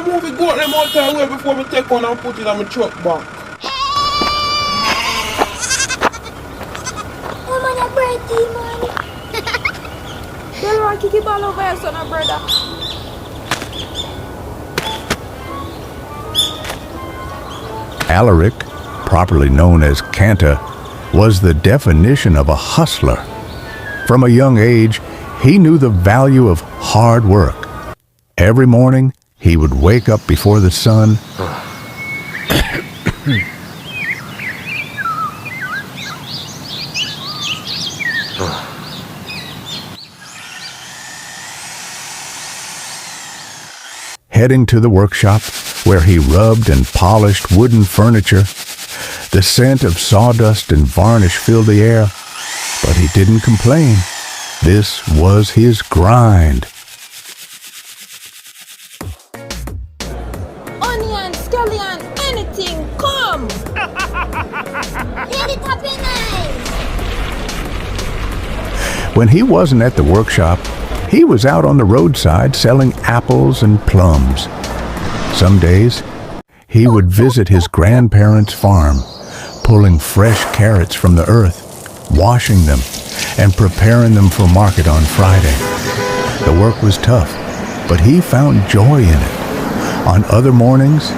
move the goat them out the way before we take one and put it on my truck back. Oh man, your birthday, man. Tell her to keep all over your son and brother. Alaric, properly known as Kanta, was the definition of a hustler. From a young age, he knew the value of hard work. Every morning, he would wake up before the sun, heading to the workshop where he rubbed and polished wooden furniture. The scent of sawdust and varnish filled the air, but he didn't complain. This was his grind. Onion, scallion, anything, come! Let it happen, nice. When he wasn't at the workshop, he was out on the roadside selling apples and plums. Some days, he would visit his grandparents' farm, pulling fresh carrots from the earth, washing them, and preparing them for market on Friday. The work was tough, but he found joy in it. On other mornings,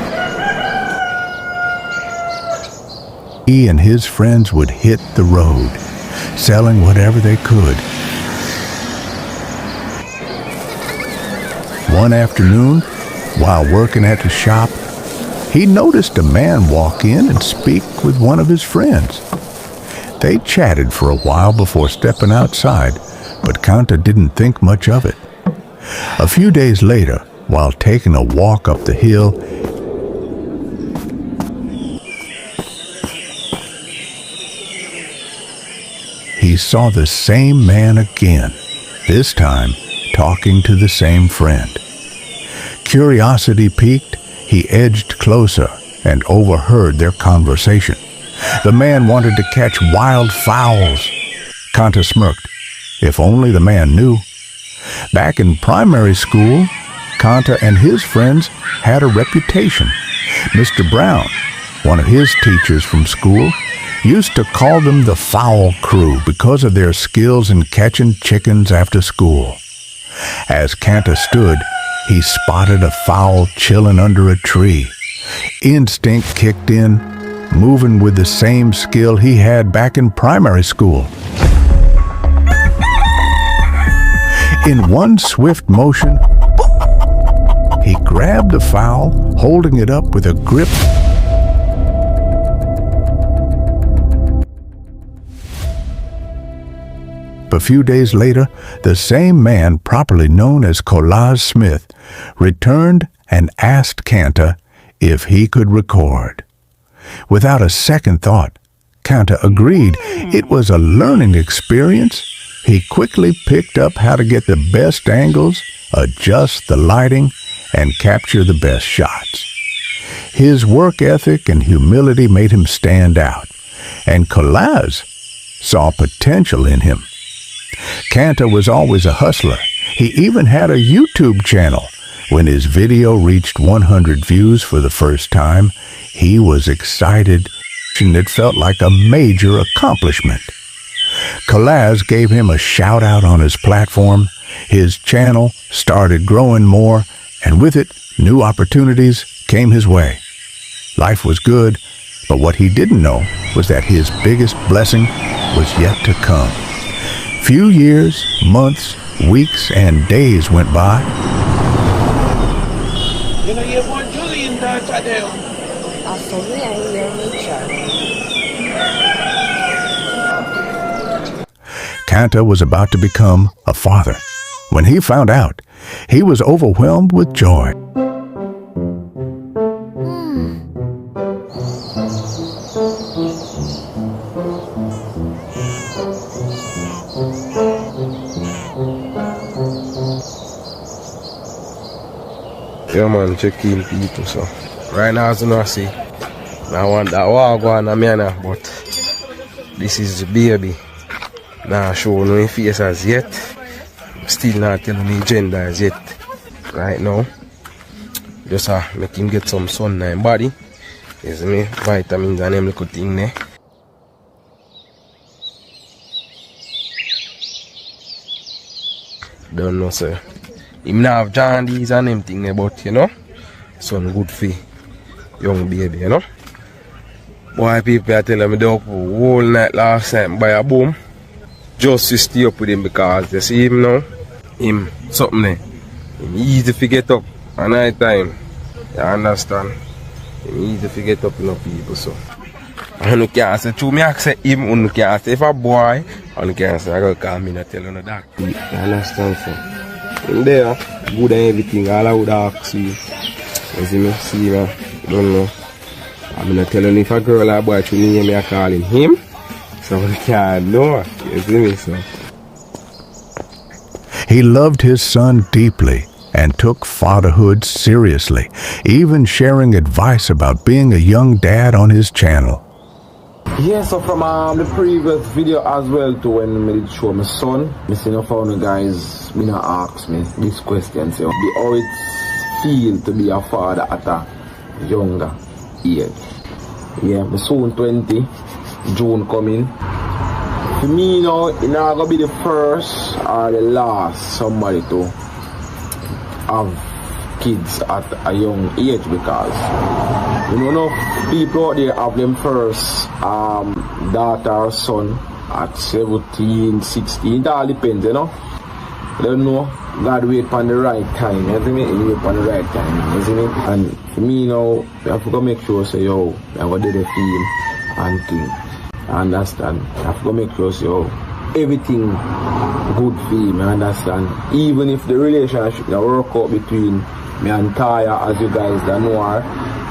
he and his friends would hit the road, selling whatever they could. One afternoon, while working at the shop, he noticed a man walk in and speak with one of his friends. They chatted for a while before stepping outside, but Kanta didn't think much of it. A few days later, while taking a walk up the hill, he saw the same man again, this time talking to the same friend. Curiosity piqued, he edged closer and overheard their conversation. The man wanted to catch wild fowls. Kanta smirked. If only the man knew. Back in primary school, Kanta and his friends had a reputation. Mr. Brown, one of his teachers from school, used to call them the Fowl Crew because of their skills in catching chickens after school. As Kanta stood, he spotted a fowl chilling under a tree. Instinct kicked in, moving with the same skill he had back in primary school. In one swift motion, he grabbed the fowl, holding it up with a grip. A few days later, the same man, properly known as Collage Smith, returned and asked Kanta if he could record. Without a second thought, Kanta agreed. It was a learning experience. He quickly picked up how to get the best angles, adjust the lighting, and capture the best shots. His work ethic and humility made him stand out, and Collage saw potential in him. Kanta was always a hustler. He even had a YouTube channel. When his video reached 100 views for the first time, he was excited, and it felt like a major accomplishment. Collage gave him a shout-out on his platform. His channel started growing more, and with it, new opportunities came his way. Life was good, but what he didn't know was that his biggest blessing was yet to come. Few years, months, weeks, and days went by. You know, you want Julie in that today. Kanta was about to become a father. When he found out, he was overwhelmed with joy. Yeah man, check in people so. Right now as you know I see, I want that war going on me now, but this is the baby. Nah show no face as yet. Still not telling me gender as yet. Right now. Just make him get some sun in his body. You see me? Vitamins and them little thing there. Don't know, sir. Him not have jaundice and them thing there, but you know, son good for young baby, you know. Boy, people are telling me they up whole night last night by a boom. Just to stay up with him because you see him now, him something there. Him easy to get up at night time. You understand? Him easy to get up, you know, people, so. And you can't say, to me, I say him, and you can't say if a boy, and you can't say, I gotta call me and tell you that. You understand, so. In there, good and everything, all I would ask you. You see me? See me? Don't know. I'm not telling if a girl or boy should name me, I calling him. So you can't know. You see me, so. He loved his son deeply and took fatherhood seriously, even sharing advice about being a young dad on his channel. Yeah, so from the previous video as well to when I did show my son, I see no found guys, me not ask me this question, so how it feel to be a father at a younger age. Yeah, my son 20, June coming. For me now, it's not gonna be the first or the last somebody to have kids at a young age, because you know people out there have them first daughter or son at 17, 16, it all depends, you know. I don't know, God wait for the right time, you see me? He wait for the right time, you see me? And for me now, I have to make sure, say, yo, I'm gonna do the film and things. I understand. I have to make sure, say, yo, everything good for him, I understand. Even if the relationship that work out between me and Taya, as you guys that know her,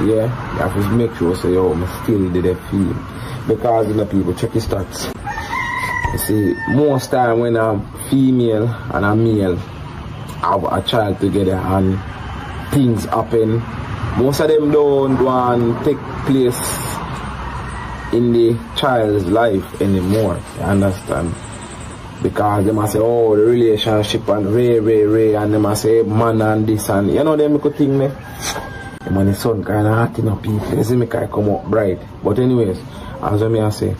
yeah, you have to make sure, say, yo, I still did a film. Because, you know, people check his stats. You see, most time when a female and a male have a child together and things happen, most of them don't go and take place in the child's life anymore, you understand? Because they must say, oh, the relationship and ray, and they must say man and this and, you know, them could think me. The man is son kind of hot in a people, you see me kind of come up bright. But anyways, as I say,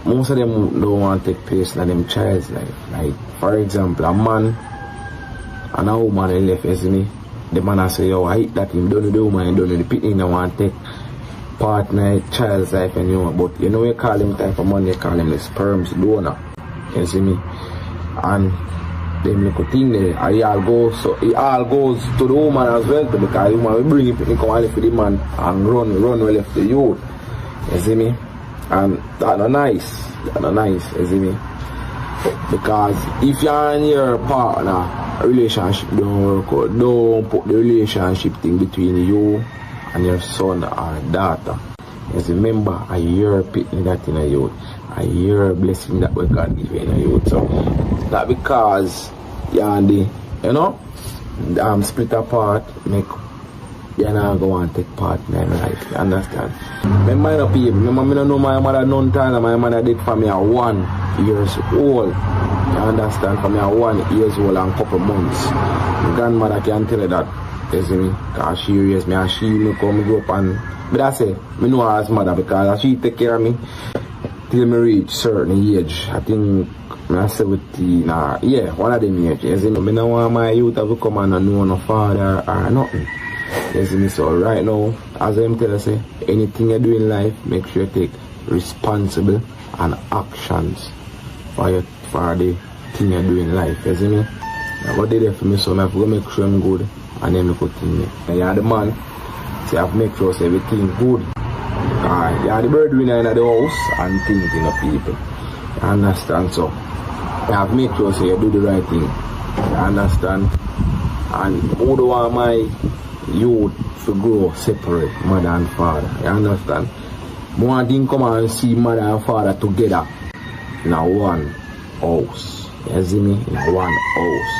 most of them don't want to take place in them child's life. Like, for example, a man and a woman they left, you see me? The man I say, yo, I hate that him, don't do the woman, don't do the picking, they want to take partner, child's life, and you know, but you know, you call him type of man, you call him the sperms donor, you see me? And them little thing there, it all goes to the woman as well, because the woman will bring it, come and live for the man and run well left the youth, you see me? And that's not nice, you see me? Because if you're in your partner, a relationship don't work out, don't put the relationship thing between you and your son or daughter. Just remember, a year picking that in a youth, a year blessing that we God give in a youth. So that because you're on the, you know, split apart, make you're not going to take part in life, you understand? Remember, people, I don't know my mother none time, my mother did for me at 1 year old. You understand? For me at 1 year old and couple months. My grandmother can tell you that, you see me? Because she raised me and she me come grow up and, but I say, I know her as mother because she take care of me till me reach certain age. I think I'm 17 or, yeah, one of them age. You see me? I don't want my youth to come and know no father or nothing. You see me? So right now, as I'm telling you, say, anything you do in life, make sure you take responsible and actions for the thing you do in life. You see me? I got there for me, so I have to make sure I'm good and then I put in there. You're the man, so you have to make sure so everything good. You're the breadwinner in the house and thinking of people. You understand? So you have to make sure so you do the right thing. You understand? And who do I want my youth to grow separate, mother and father? You understand? More thing come and see mother and father together in a one house. You see me? In one house.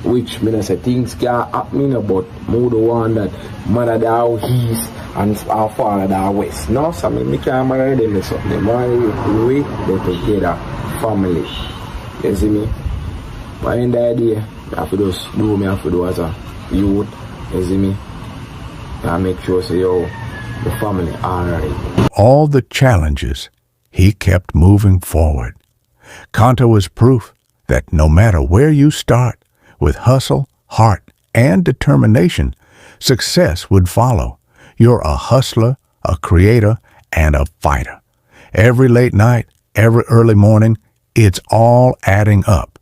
Which means say things can happen, but more the one that mother down east and our father down west. No, so I can't marry them or something. Marry way they together, family. You see me? But in the day, I have to just do what I have to do as a youth, you see me? And make sure, say, yo, the family alright. All the challenges, he kept moving forward. Kanta was proof that no matter where you start, with hustle, heart, and determination, success would follow. You're a hustler, a creator, and a fighter. Every late night, every early morning, it's all adding up.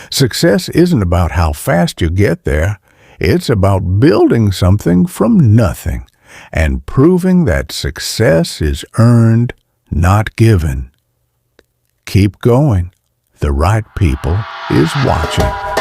Success isn't about how fast you get there. It's about building something from nothing and proving that success is earned, not given. Keep going. The right people is watching.